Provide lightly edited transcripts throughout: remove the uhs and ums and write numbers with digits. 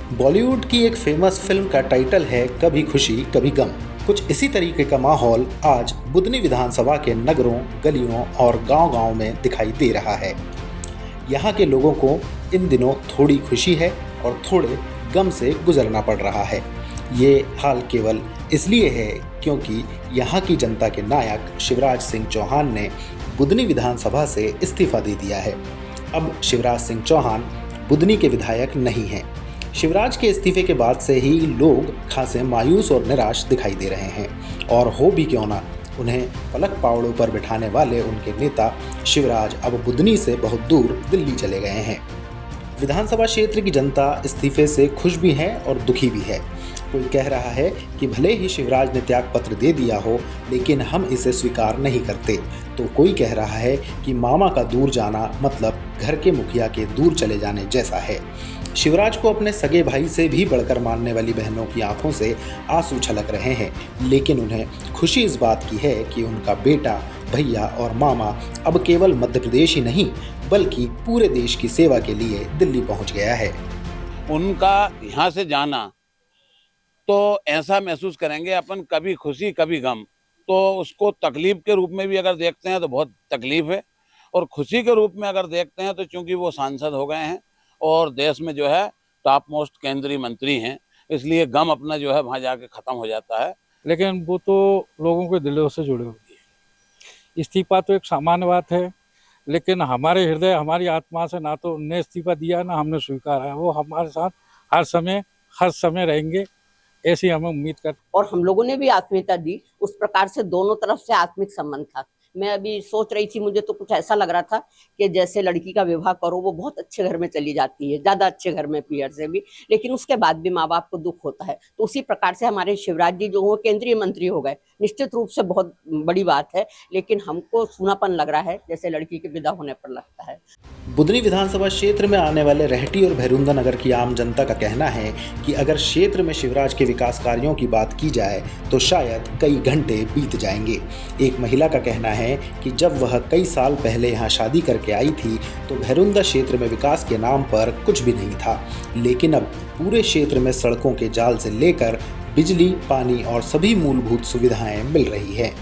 बॉलीवुड की एक famous film का टाइटल है कभी खुशी कभी गम। कुछ इसी तरीके का माहौल आज बुदनी विधानसभा के नगरों, गलियों और गांव-गांव में दिखाई दे रहा है। यहाँ के लोगों को इन दिनों थोड़ी खुशी है और थोड़े गम से गुजरना पड़ रहा है। ये हाल केवल इसलिए है क्योंकि यहाँ की जनता के नायक शिवराज सिंह चौहान ने बुदनी विधानसभा से इस्तीफा दे दिया है। अब शिवराज सिंह चौहान बुदनी के विधायक नहीं हैं। शिवराज के इस्तीफे के बाद से ही लोग खासे मायूस और निराश दिखाई दे रहे हैं और हो भी क्यों ना, उन्हें पलक पावड़ों पर बिठाने वाले उनके नेता शिवराज अब बुदनी से बहुत दूर दिल्ली चले गए हैं। विधानसभा क्षेत्र की जनता इस्तीफे से खुश भी है और दुखी भी है। कोई कह रहा है कि भले ही शिवराज ने त्याग पत्र दे दिया हो, लेकिन हम इसे स्वीकार नहीं करते, तो कोई कह रहा है कि मामा का दूर जाना मतलब घर के मुखिया के दूर चले जाने जैसा है। शिवराज को अपने सगे भाई से भी बढ़कर मानने वाली बहनों की आंखों से आंसू छलक रहे हैं, लेकिन उन्हें खुशी इस बात की है कि उनका बेटा, भैया और मामा अब केवल मध्य प्रदेश ही नहीं बल्कि पूरे देश की सेवा के लिए दिल्ली पहुंच गया है। उनका यहाँ से जाना तो ऐसा महसूस करेंगे अपन, कभी खुशी कभी गम। तो उसको तकलीफ के रूप में भी अगर देखते हैं तो बहुत तकलीफ है, और खुशी के रूप में अगर देखते हैं तो चूंकि वो सांसद हो गए हैं और देश में जो है टॉप मोस्ट केंद्रीय मंत्री हैं, इसलिए गम अपना जो है वहाँ जाके खत्म हो जाता है। लेकिन वो तो लोगों के दिलों से जुड़े हुए हैं। इस्तीफा तो एक सामान्य बात है, लेकिन हमारे हृदय, हमारी आत्मा से ना तो उनने इस्तीफा दिया ना हमने स्वीकारा है। वो हमारे साथ हर समय रहेंगे, ऐसी हमें उम्मीद करते। और हम लोगों ने भी आत्मीयता दी, उस प्रकार से दोनों तरफ से आत्मिक संबंध था। मैं अभी सोच रही थी, मुझे तो कुछ ऐसा लग रहा था कि जैसे लड़की का विवाह करो, वो बहुत अच्छे घर में चली जाती है, ज्यादा अच्छे घर में पीयर से भी, लेकिन उसके बाद भी माँ बाप को दुख होता है। तो उसी प्रकार से हमारे शिवराज जी जो वो केंद्रीय मंत्री हो गए, निश्चित रूप से बहुत बड़ी बात है, लेकिन हमको सूनापन लग रहा है जैसे लड़की के विदा होने पर लगता है। बुदनी विधानसभा क्षेत्र में आने वाले रहटी और भैरुंदा नगर की आम जनता का कहना है कि अगर क्षेत्र में शिवराज के विकास कार्यों की बात की जाए तो शायद कई घंटे बीत जाएंगे। एक महिला का कहना है कि जब वह कई साल पहले यहाँ शादी करके आई थी तो भैरुंदा क्षेत्र में विकास के नाम पर कुछ भी नहीं था, लेकिन अब पूरे क्षेत्र में सड़कों के जाल से लेकर बिजली, पानी और सभी मूलभूत सुविधाएं मिल रही है।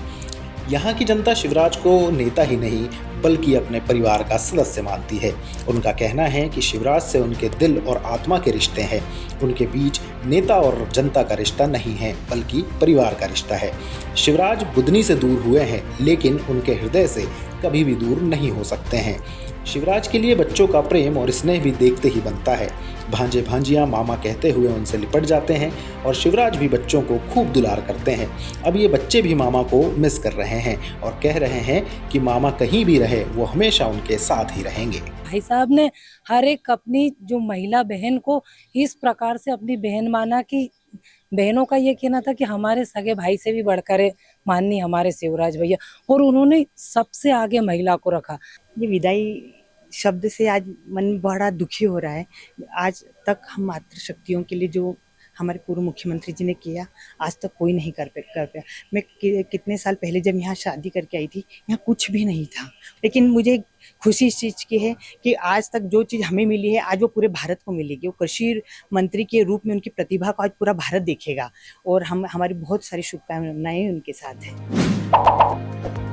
यहाँ की जनता शिवराज को नेता ही नहीं बल्कि अपने परिवार का सदस्य मानती है। उनका कहना है कि शिवराज से उनके दिल और आत्मा के रिश्ते हैं। उनके बीच नेता और जनता का रिश्ता नहीं है बल्कि परिवार का रिश्ता है। शिवराज बुदनी से दूर हुए हैं, लेकिन उनके हृदय से कभी भी दूर नहीं हो सकते हैं। शिवराज के लिए बच्चों का प्रेम और स्नेह भी देखते ही बनता है। भांजे भांजियां मामा कहते हुए उनसे लिपट जाते हैं और शिवराज भी बच्चों को खूब दुलार करते हैं। अब ये बच्चे भी मामा को मिस कर रहे हैं और कह रहे हैं कि मामा कहीं भी रहे वो हमेशा उनके साथ ही रहेंगे। भाई साहब ने हर एक अपनी जो महिला बहन को इस प्रकार से अपनी बहन माना कि बहनों का ये कहना था कि हमारे सगे भाई से भी बढ़कर है माननीय हमारे शिवराज भैया, और उन्होंने सबसे आगे महिला को रखा। ये विदाई शब्द से आज मन बड़ा दुखी हो रहा है। आज तक हम मातृशक्तियों के लिए जो हमारे पूर्व मुख्यमंत्री जी ने किया, आज तक कोई नहीं कर पाया। मैं कितने साल पहले जब यहाँ शादी करके आई थी, यहाँ कुछ भी नहीं था, लेकिन मुझे खुशी इस चीज़ की है कि आज तक जो चीज़ हमें मिली है आज वो पूरे भारत को मिलेगी। वो कृषि मंत्री के रूप में उनकी प्रतिभा को आज पूरा भारत देखेगा, और हमारी बहुत सारी शुभकामनाएं उनके साथ हैं।